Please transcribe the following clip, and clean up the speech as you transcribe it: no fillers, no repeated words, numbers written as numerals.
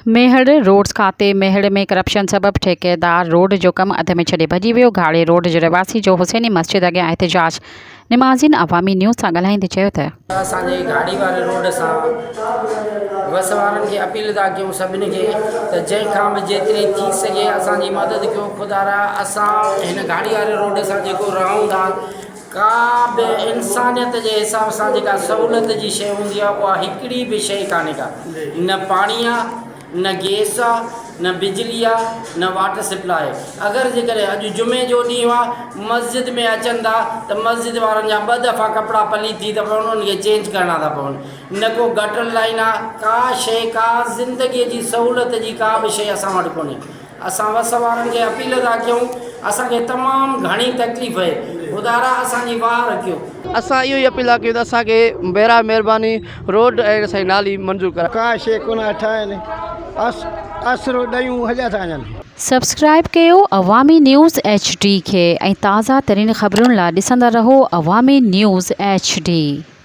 Mehar roads खाते मेहड़ में corruption सबब ठेकेदार रोड जो कम अध में छॾे भॼी वियो। घाड़े रोड जो रवासी जो हुसैनी मस्जिद अॻियां एहतिजाज निमाज़ीन अवामी न्यूज़ सां ॻाल्हाईंदे चयो त असांजे गाड़ी वारे रोड सां बस वारनि खे अपील था कयूं सभिनी खे त जंहिंखां बि जेतिरी थी सघे असांजी मदद कयो। ख़ुदा असां हिन गाड़ी वारे रोड सां जेको रहूं था का बि इंसानियत जे हिसाब सां जेका सहूलियत जी शइ हूंदी आहे उहा हिकिड़ी बि शइ कान्हे का। न पाणी आहे, न गैस आहे, न बिजली आहे, न वाटर सप्लाई। अगरि जेकॾहिं अॼु जुमे जो ॾींहुं आहे मस्जिद में अचनि था त मस्जिद वारनि जा 2 दफ़ा कपिड़ा पली थी था पवनि, उन्हनि खे चेंज करणा था पवनि। न को गटर लाइन आहे, का शइ का ज़िंदगीअ जी सहूलियत जी का बि शइ असां वटि कोन्हे। असां बस वारनि खे अपील था कयूं, असांखे तमामु घणी तकलीफ़ आहे, ख़ुदा असांजी वाह रखियो। असां इहो ई अपील कयूं त असांखे बेरा महिरबानी रोड ऐं असांजी नाली मंज़ूर करा। का शइ कोन ठाहिनि, असरो ॾयूं हलिया था वञनि। सब्सक्राइब कयो अवामी न्यूज़ HD खे ऐं ताज़ा तरीन ख़बरुनि लाइ ॾिसंदा रहो अवामी न्यूज़ HD।